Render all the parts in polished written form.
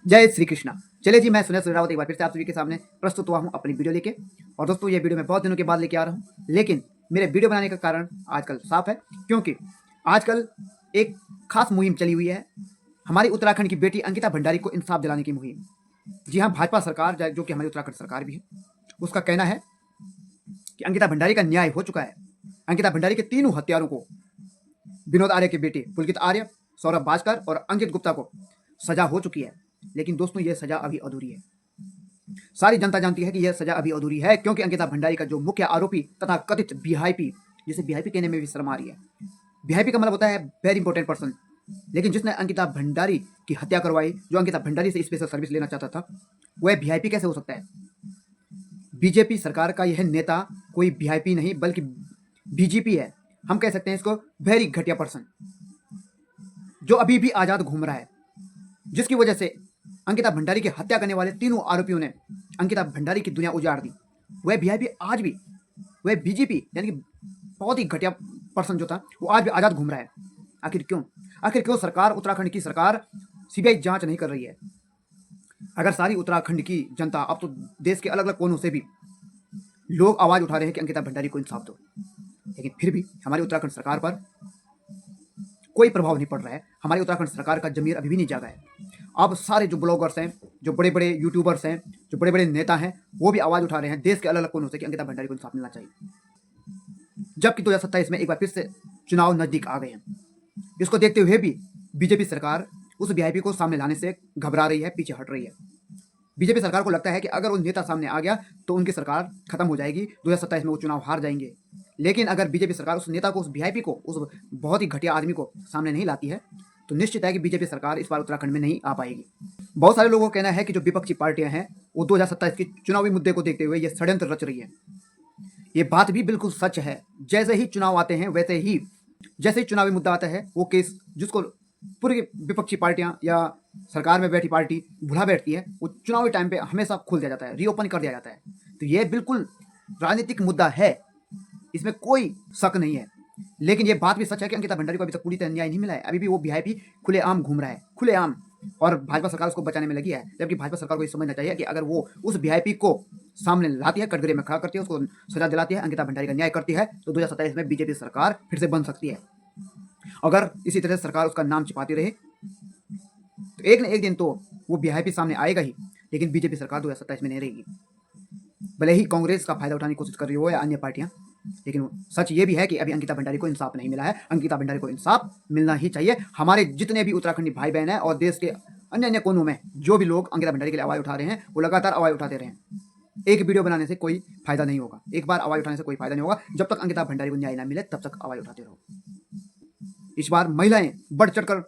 जय श्री कृष्णा। चलिए जी, मैं सुनील सुरावत एक बार फिर से आप सभी के सामने प्रस्तुत हुआ हूँ अपनी वीडियो लेके। और दोस्तों, ये वीडियो मैं बहुत दिनों के बाद लेके आ रहा हूँ, लेकिन मेरे वीडियो बनाने का कारण आजकल साफ है, क्योंकि आजकल एक खास मुहिम चली हुई है हमारी उत्तराखंड की बेटी अंकिता भंडारी को इंसाफ दिलाने की मुहिम। जी हाँ, भाजपा सरकार जो कि हमारी उत्तराखंड सरकार भी है, उसका कहना है कि अंकिता भंडारी का न्याय हो चुका है। अंकिता भंडारी के तीनों हत्यारों को, विनोद आर्य के बेटे पुलकित आर्य, सौरभ भास्कर और अंकित गुप्ता को सजा हो चुकी है। लेकिन दोस्तों, यह सजा अभी अधूरी है। सारी जनता जानती है कि यह सजा अभी अधूरी है, क्योंकि अंकिता भंडारी का जो मुख्य आरोपी तथा कथित वीआईपी, जिसे वीआईपी कहने में भी शर्म आ रही है, वीआईपी का मतलब होता है वेरी इंपॉर्टेंट पर्सन, लेकिन जिसने अंकिता भंडारी की हत्या करवाई, जो अंकिता भंडारी से स्पेशल सर्विस लेना चाहता था, वह वीआईपी कैसे हो सकता है? बीजेपी सरकार का यह नेता कोई वीआईपी नहीं बल्कि बीजेपी है। हम कह सकते हैं इसको वेरी घटिया पर्सन, जो अभी भी आजाद घूम रहा है, जिसकी वजह से अंकिता भंडारी की हत्या करने वाले तीनों आरोपियों ने अंकिता भंडारी की दुनिया उजाड़ दी। वह वीआईपी आज भी, वह बीजेपी यानी कि बहुत ही घटिया पर्सन जो था, वो आज भी आजाद घूम रहा है। आखिर क्यों? आखिर क्यों सरकार, उत्तराखंड की सरकार सीबीआई जांच नहीं कर रही है? अगर सारी उत्तराखंड की जनता, अब तो देश के अलग अलग कोनों से भी लोग आवाज उठा रहे हैं कि अंकिता भंडारी को इंसाफ दो, लेकिन फिर भी हमारी उत्तराखंड सरकार पर कोई प्रभाव नहीं पड़ रहा है। हमारी उत्तराखंड सरकार का जमीर अभी भी नहीं जागा है। अब सारे जो ब्लॉगर्स हैं, जो बड़े बड़े यूट्यूबर्स हैं, जो बड़े बड़े नेता हैं, वो भी आवाज उठा रहे हैं देश के अलग अलग कोनों से कि अंकिता भंडारी को इंसाफ मिलना चाहिए। जबकि 2027 में एक बार फिर से चुनाव नजदीक आ गए हैं। इसको देखते हुए भी बीजेपी सरकार उस वीआईपी को सामने लाने से घबरा रही है, पीछे हट रही है। बीजेपी सरकार को लगता है कि अगर वो नेता सामने आ गया तो उनकी सरकार खत्म हो जाएगी, 2027 में वो चुनाव हार जाएंगे। लेकिन अगर बीजेपी सरकार उस नेता को, उस वीआईपी को, उस बहुत ही घटिया आदमी को सामने नहीं लाती है, तो निश्चित है कि बीजेपी सरकार इस बार उत्तराखंड में नहीं आ पाएगी। बहुत सारे लोगों का कहना है कि जो विपक्षी पार्टियां हैं, वो 2027 के चुनावी मुद्दे को देखते हुए ये षड्यंत्र रच रही है। ये बात भी बिल्कुल सच है। जैसे ही चुनाव आते हैं, वैसे ही जैसे ही चुनावी मुद्दा आता है, वो केस जिसको पूरी विपक्षी पार्टियां या सरकार में बैठी पार्टी भुला बैठती है, वो चुनावी टाइम पे हमेशा खोल दिया जाता है, रीओपन कर दिया जाता है। तो ये बिल्कुल राजनीतिक मुद्दा है, इसमें कोई शक नहीं है। लेकिन ये बात भी सच है कि अंकिता भंडारी को अभी तक पूरी तरह न्याय नहीं मिला है। अभी भी वो वीआईपी खुलेआम घूम रहा है, खुलेआम, और भाजपा सरकार उसको बचाने में लगी है। जबकि भाजपा सरकार को ये समझना चाहिए कि अगर वो उस वीआईपी को सामने लाती है, कटघरे में खड़ा करती है, उसको सजा दिलाती है, अंकिता भंडारी का न्याय करती है, तो 2027 में बीजेपी सरकार फिर से बन सकती है। अगर इसी तरह सरकार उसका नाम छिपाती रहे, तो एक न एक दिन तो वो वीआईपी सामने आएगा ही, लेकिन बीजेपी सरकार 2027 में नहीं रहेगी। भले ही कांग्रेस का फायदा उठाने की कोशिश कर रही हो या अन्य पार्टियां, लेकिन सच ये भी है कि अभी अंकिता भंडारी को इंसाफ नहीं मिला है। अंकिता भंडारी को इंसाफ मिलना ही चाहिए। हमारे जितने भी उत्तराखंडी भाई बहन हैं और देश के अन्य अन्य कोनों में जो भी लोग अंकिता भंडारी के लिए आवाज उठा रहे हैं, वो लगातार आवाज उठाते रहे हैं। एक वीडियो बनाने से कोई फायदा नहीं होगा, एक बार आवाज उठाने से कोई फायदा नहीं होगा। जब तक अंकिता भंडारी को न्याय ना मिले, तब तक आवाज उठाते रहो। इस बार महिलाएं बढ़ चढ़कर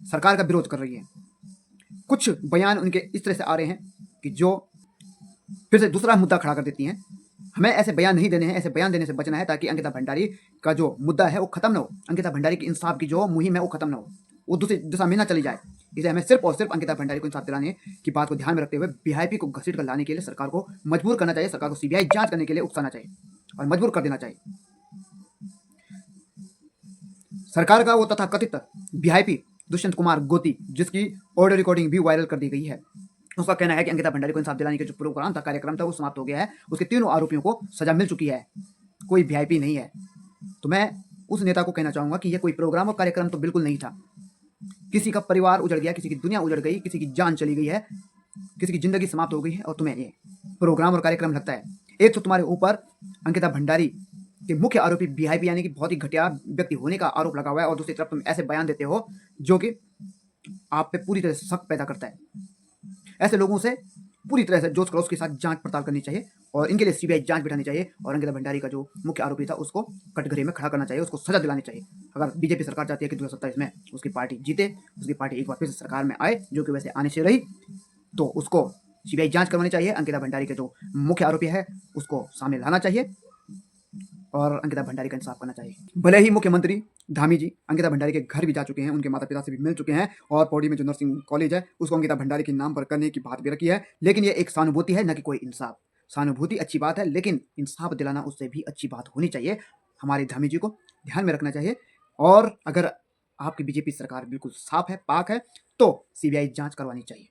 सरकार का विरोध कर रही हैं। कुछ बयान उनके इस तरह से आ रहे हैं कि जो फिर से दूसरा मुद्दा खड़ा कर देती हैं। हमें ऐसे बयान नहीं देने हैं, ऐसे बयान देने से बचना है, ताकि अंकिता भंडारी का जो मुद्दा है वो खत्म ना हो, अंकिता भंडारी की इंसाफ की जो मुहिम है वो खत्म ना हो, वो दूसरी दिशा में ना चली जाए। इसलिए हमें सिर्फ और सिर्फ अंकिता भंडारी को इंसाफ दिलाने की बात को ध्यान में रखते हुए वीआईपी को घसीट कर लाने के लिए सरकार को मजबूर करना चाहिए, सरकार को सीबीआई जांच करने के लिए उकसाना चाहिए और मजबूर कर देना चाहिए। सरकार का वो तथाकथित वीआईपी दुष्यंत कुमार गोती, जिसकी ऑडियो रिकॉर्डिंग भी वायरल कर दी गई है, उसका कहना है कि अंकिता भंडारी को इंसाफ दिलाने का जो प्रोग्राम था, कार्यक्रम था, वो समाप्त हो गया है। उसके तीनों आरोपियों को सजा मिल चुकी है, कोई वीआईपी नहीं है। तो मैं उस नेता को कहना चाहूंगा कि यह कोई प्रोग्राम और कार्यक्रम तो बिल्कुल नहीं था। किसी का परिवार उजड़ गया, किसी की दुनिया उजड़ गई, किसी की जान चली गई है, किसी की जिंदगी समाप्त हो गई है, और तुम्हें ये प्रोग्राम और कार्यक्रम लगता है। एक तो तुम्हारे ऊपर अंकिता भंडारी के मुख्य आरोपी वीआईपी यानी कि बहुत ही घटिया व्यक्ति होने का आरोप लगा हुआ है, और दूसरी तरफ तुम ऐसे बयान देते हो जो कि आप पे पूरी तरह से शक पैदा करता है। ऐसे लोगों से पूरी तरह से जोश खरोश के साथ जांच पड़ताल करनी चाहिए, और इनके लिए सीबीआई जांच बिठानी चाहिए, और अंकिता भंडारी का जो मुख्य आरोपी था उसको कटघरे में खड़ा करना चाहिए, उसको सजा दिलानी चाहिए। अगर बीजेपी सरकार चाहती है कि 2027 में उसकी पार्टी जीते, उसकी पार्टी एक बार फिर से सरकार में आए, जो कि वैसे आने से रही, तो उसको सीबीआई जांच करवानी चाहिए। अंकिता भंडारी के जो मुख्य आरोपी है उसको सामने लाना चाहिए, और अंकिता भंडारी का इंसाफ करना चाहिए। भले ही मुख्यमंत्री धामी जी अंकिता भंडारी के घर भी जा चुके हैं, उनके माता पिता से भी मिल चुके हैं, और पौड़ी में जो नर्सिंग कॉलेज है उसको अंकिता भंडारी के नाम पर करने की बात भी रखी है, लेकिन ये एक सहानुभूति है, न कि कोई इंसाफ। सहानुभूति अच्छी बात है, लेकिन इंसाफ दिलाना उससे भी अच्छी बात होनी चाहिए। हमारे धामी जी को ध्यान में रखना चाहिए। और अगर आपकी बीजेपी सरकार बिल्कुल साफ है, पाक है, तो सीबीआई जांच करवानी चाहिए।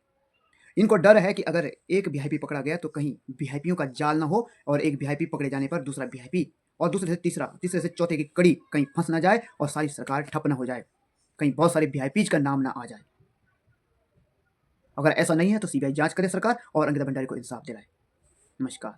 इनको डर है कि अगर एक वीआईपी पकड़ा गया तो कहीं वीआईपीओं का जाल ना हो और एक वीआईपी पकड़े जाने पर दूसरा वीआईपी और दूसरे से तीसरा, तीसरे से चौथे की कड़ी कहीं फंस ना जाए और सारी सरकार ठप ना हो जाए, कहीं बहुत सारे वीआईपीज का नाम ना आ जाए। अगर ऐसा नहीं है तो सीबीआई जांच करे सरकार और अंकिता भंडारी को इंसाफ दिलाए। नमस्कार।